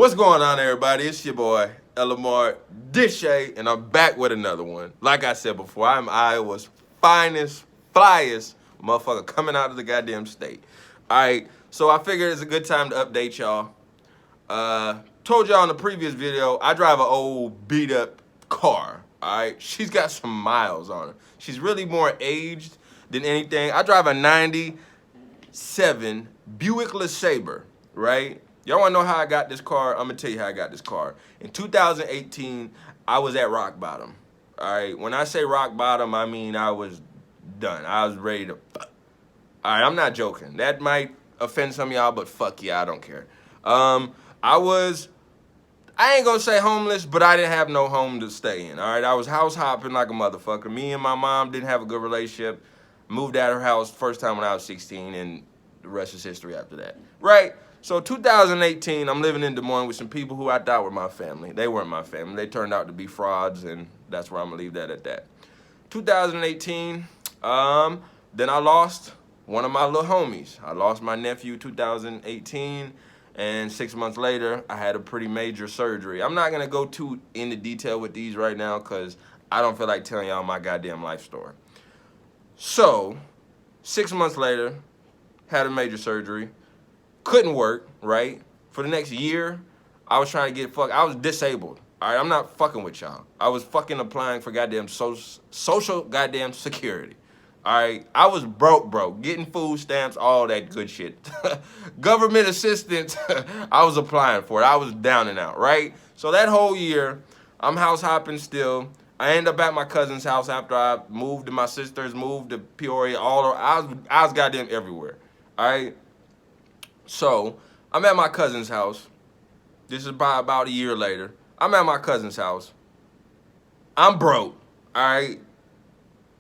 What's going on, everybody? It's your boy, Elamar Dishay, and I'm back with another one. Like I said before, I'm Iowa's finest, flyest motherfucker coming out of the goddamn state. All right, so I figured it's a good time to update y'all. Told y'all in the previous video, I drive an old beat-up car. All right, she's got some miles on her. She's really more aged than anything. I drive a '97 Buick LeSabre, right? Y'all wanna know how I got this car? I'm gonna tell you how I got this car. In 2018, I was at rock bottom. All right, when I say rock bottom, I mean I was done. I was ready to. All right, I'm not joking. That might offend some of y'all, but fuck yeah, I don't care. I ain't gonna say homeless, but I didn't have no home to stay in. All right, I was house hopping like a motherfucker. Me and my mom didn't have a good relationship. Moved out of her house first time when I was 16, and the rest is history after that. Right? So 2018, I'm living in Des Moines with some people who I thought were my family. They weren't my family. They turned out to be frauds, and that's where I'm gonna leave that at that. 2018, then I lost one of my little homies. I lost my nephew 2018, and 6 months later, I had a pretty major surgery. I'm not gonna go too into detail with these right now because I don't feel like telling y'all my goddamn life story. So, 6 months later, had a major surgery. Couldn't work, right? For the next year, I was trying to get fucked. I was disabled. All right, I'm not fucking with y'all. I was fucking applying for goddamn social goddamn security. All right, I was broke, getting food stamps, all that good shit. Government assistance, I was applying for it. I was down and out, right? So that whole year, I'm house hopping still. I end up at my cousin's house after I moved to my sister's, moved to Peoria, I was goddamn everywhere. All right. So I'm at my cousin's house. This is about a year later. I'm at my cousin's house. I'm broke. All right.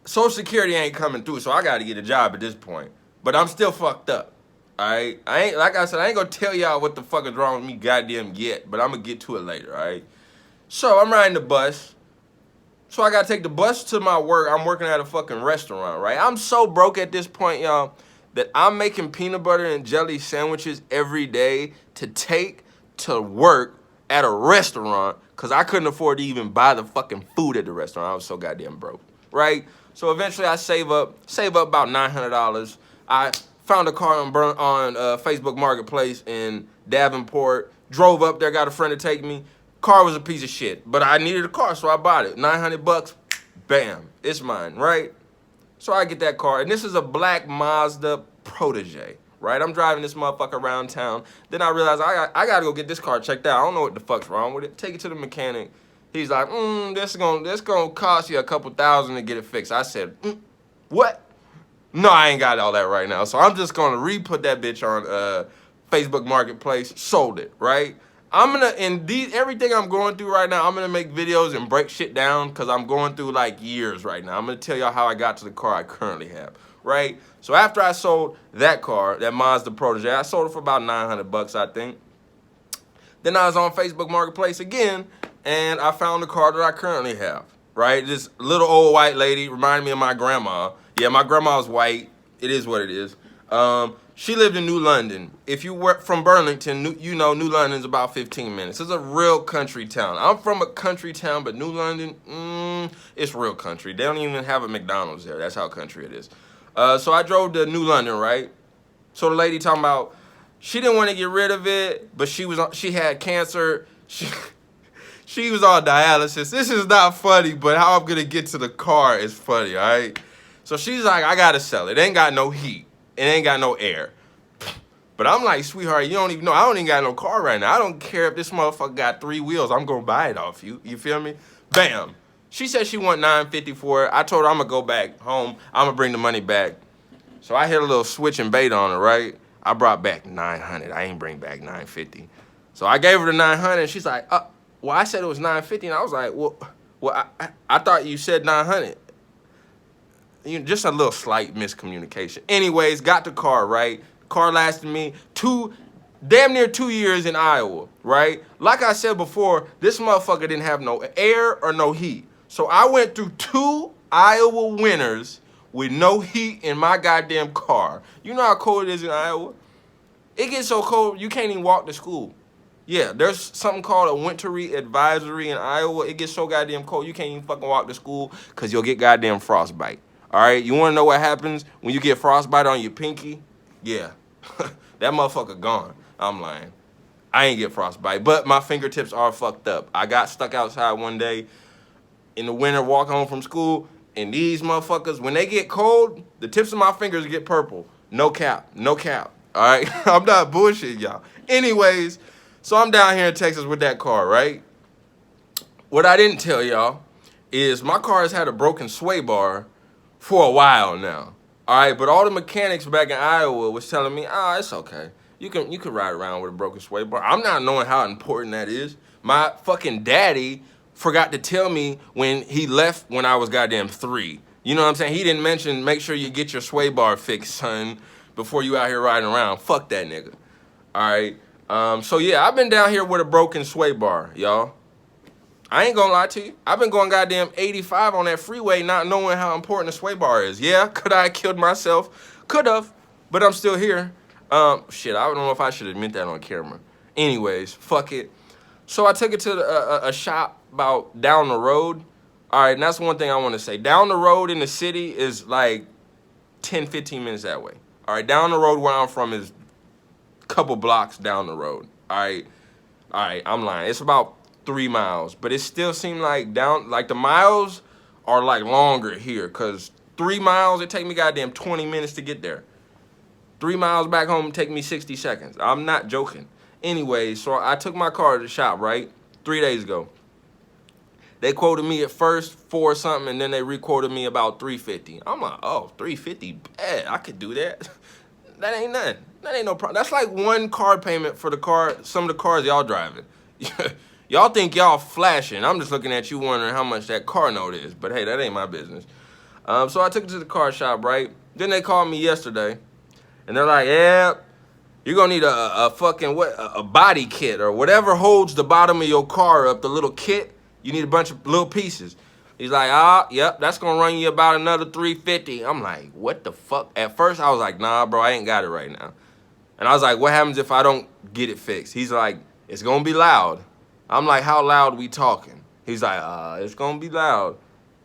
Social Security ain't coming through, so I got to get a job at this point. But I'm still fucked up. All right. I ain't gonna tell y'all what the fuck is wrong with me goddamn yet, but I'm gonna get to it later. All right. So I'm riding the bus. So I gotta take the bus to my work. I'm working at a fucking restaurant, right? I'm so broke at this point, y'all, that I'm making peanut butter and jelly sandwiches every day to take to work at a restaurant because I couldn't afford to even buy the fucking food at the restaurant. I was so goddamn broke, right? So eventually I save up about $900. I found a car on Facebook Marketplace in Davenport, drove up there, got a friend to take me. Car was a piece of shit, but I needed a car, so I bought it. $900, bam, it's mine, right? So I get that car, and this is a black Mazda Protege, right? I'm driving this motherfucker around town. Then I realize I gotta go get this car checked out. I don't know what the fuck's wrong with it. Take it to the mechanic. He's like, this gonna cost you a couple thousand to get it fixed. I said, what? No, I ain't got all that right now. So I'm just gonna re-put that bitch on Facebook Marketplace. Sold it, right? Everything I'm going through right now, I'm gonna make videos and break shit down because I'm going through like years right now. I'm gonna tell y'all how I got to the car I currently have, right? So after I sold that car, that Mazda Protege, I sold it for about $900, I think. Then I was on Facebook Marketplace again, and I found the car that I currently have, right? This little old white lady reminded me of my grandma. Yeah, my grandma's white. It is what it is. She lived in New London. If you were from Burlington, you know New London's about 15 minutes. It's a real country town. I'm from a country town, but New London, it's real country. They don't even have a McDonald's there. That's how country it is. So I drove to New London, right? So the lady talking about she didn't want to get rid of it, but she had cancer. She was on dialysis. This is not funny, but how I'm gonna get to the car is funny, all right? So she's like, I gotta sell it. It ain't got no heat. It ain't got no air. But I'm like, sweetheart, you don't even know. I don't even got no car right now. I don't care if this motherfucker got 3 wheels. I'm going to buy it off you. You feel me? Bam. She said she want $950 for it. I told her I'm going to go back home. I'm going to bring the money back. So I hit a little switch and bait on her, right? I brought back $900. I ain't bring back $950. So I gave her the $900, and she's like, well, I said it was $950. And I was like, well, I thought you said $900. Just a little slight miscommunication. Anyways, got the car, right? Car lasted me damn near 2 years in Iowa, right? Like I said before, this motherfucker didn't have no air or no heat. So I went through 2 Iowa winters with no heat in my goddamn car. You know how cold it is in Iowa? It gets so cold, you can't even walk to school. Yeah, there's something called a wintry advisory in Iowa. It gets so goddamn cold you can't even fucking walk to school because you'll get goddamn frostbite. All right, you want to know what happens when you get frostbite on your pinky? Yeah, that motherfucker gone. I'm lying. I ain't get frostbite, but my fingertips are fucked up. I got stuck outside one day in the winter, walking home from school, and these motherfuckers, when they get cold, the tips of my fingers get purple. No cap, no cap. All right, I'm not bullshitting y'all. Anyways, so I'm down here in Texas with that car, right? What I didn't tell y'all is my car has had a broken sway bar for a while now. All right, but all the mechanics back in Iowa was telling me, it's okay. You can ride around with a broken sway bar. I'm not knowing how important that is. My fucking daddy forgot to tell me when he left when I was goddamn 3. You know what I'm saying? He didn't mention make sure you get your sway bar fixed, son, before you out here riding around. Fuck that nigga. All right. So yeah, I've been down here with a broken sway bar, y'all. I ain't gonna lie to you. I've been going goddamn 85 on that freeway not knowing how important a sway bar is. Yeah, could I have killed myself? Could have, but I'm still here. Shit, I don't know if I should admit that on camera. Anyways, fuck it. So I took it to a shop about down the road. All right, and that's one thing I want to say. Down the road in the city is like 10, 15 minutes that way. All right, down the road where I'm from is a couple blocks down the road. All right, I'm lying. It's about 3 miles, but it still seemed like the miles are like longer here, because 3 miles, it take me goddamn 20 minutes to get there. 3 miles back home take me 60 seconds. I'm not joking. Anyway, so I took my car to the shop, right? 3 days ago. They quoted me at first for something, and then they re-quoted me about $350. I'm like, oh, $350, bad. I could do that. That ain't nothing. That ain't no problem. That's like one car payment for the car, some of the cars y'all driving. Y'all think y'all flashing. I'm just looking at you wondering how much that car note is. But hey, that ain't my business. So I took it to the car shop, right? Then they called me yesterday, and they're like, yeah, you're gonna need a body kit or whatever holds the bottom of your car up, the little kit. You need a bunch of little pieces. He's like, yep, that's gonna run you about another $350. I'm like, what the fuck? At first I was like, nah, bro, I ain't got it right now. And I was like, what happens if I don't get it fixed? He's like, it's gonna be loud. I'm like, how loud we talking? He's like, it's gonna be loud.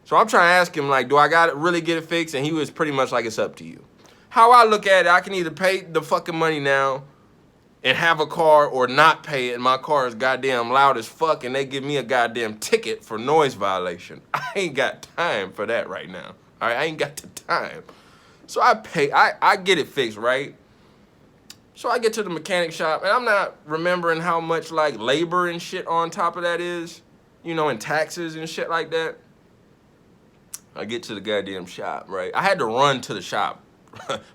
So I'm trying to ask him, like, do I gotta really get it fixed? And he was pretty much like, it's up to you. How I look at it, I can either pay the fucking money now and have a car, or not pay it, and my car is goddamn loud as fuck, and they give me a goddamn ticket for noise violation. I ain't got time for that right now. All right, I ain't got the time. So I get it fixed, right? So I get to the mechanic shop, and I'm not remembering how much like labor and shit on top of that is, you know, and taxes and shit like that. I get to the goddamn shop, right? I had to run to the shop.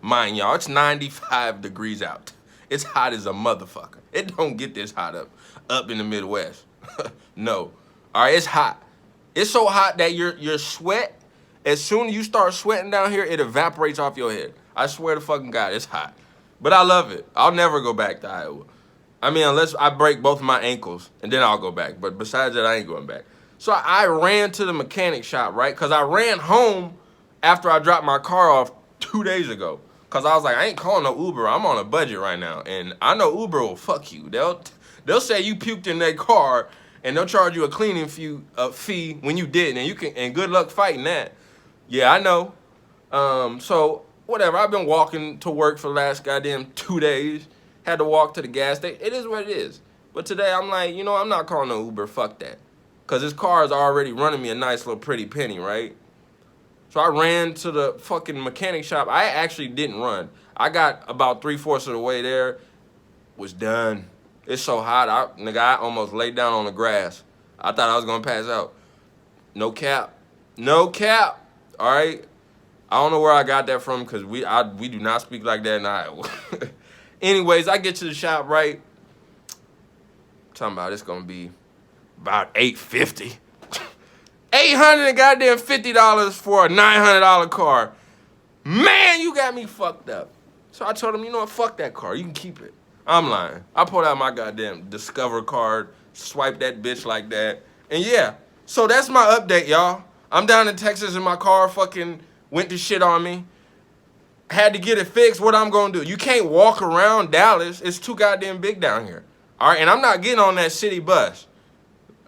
Mind y'all, it's 95 degrees out. It's hot as a motherfucker. It don't get this hot up in the Midwest. No. All right, it's hot. It's so hot that your sweat, as soon as you start sweating down here, it evaporates off your head. I swear to fucking God, it's hot. But I love it. I'll never go back to Iowa. I mean, unless I break both of my ankles, and then I'll go back. But besides that, I ain't going back. So I ran to the mechanic shop, right? Because I ran home after I dropped my car off 2 days ago. Because I was like, I ain't calling no Uber. I'm on a budget right now. And I know Uber will fuck you. They'll say you puked in their car, and they'll charge you a cleaning fee when you didn't. And good luck fighting that. Yeah, I know. So whatever. I've been walking to work for the last goddamn 2 days. Had to walk to the gas station. It is what it is. But today I'm like, you know, I'm not calling no Uber. Fuck that. Because this car is already running me a nice little pretty penny, right? So I ran to the fucking mechanic shop. I actually didn't run. I got about 3/4 of the way there. Was done. It's so hot. I almost laid down on the grass. I thought I was going to pass out. No cap. No cap. All right? I don't know where I got that from, because we do not speak like that in Iowa. Anyways, I get to the shop, right? Talking about it's going to be about $850. $850 for a $900 car. Man, you got me fucked up. So I told him, you know what, fuck that car. You can keep it. I'm lying. I pulled out my goddamn Discover card, swiped that bitch like that. And yeah, so that's my update, y'all. I'm down in Texas and my car fucking went to shit on me. Had to get it fixed. What I'm gonna do? You can't walk around Dallas. It's too goddamn big down here. All right, and I'm not getting on that city bus.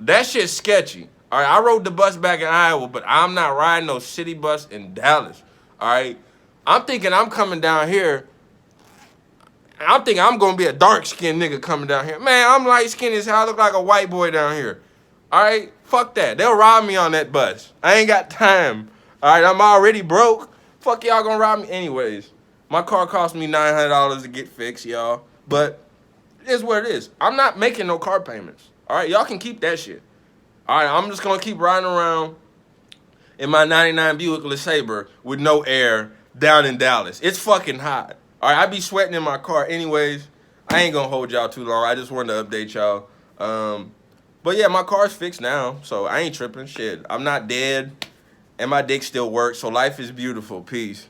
That shit's sketchy. All right, I rode the bus back in Iowa, but I'm not riding no city bus in Dallas. All right, I'm thinking I'm coming down here. I'm thinking I'm gonna be a dark-skinned nigga coming down here. Man, I'm light-skinned as hell. I look like a white boy down here. All right, fuck that. They'll rob me on that bus. I ain't got time. All right, I'm already broke. Fuck y'all gonna rob me anyways. My car cost me $900 to get fixed, y'all. But it is what it is. I'm not making no car payments. All right, y'all can keep that shit. All right, I'm just gonna keep riding around in my '99 Buick LeSabre with no air down in Dallas. It's fucking hot. All right, I be sweating in my car anyways. I ain't gonna hold y'all too long. I just wanted to update y'all. But yeah, my car's fixed now, so I ain't tripping. Shit, I'm not dead, and my dick still works, so life is beautiful. Peace.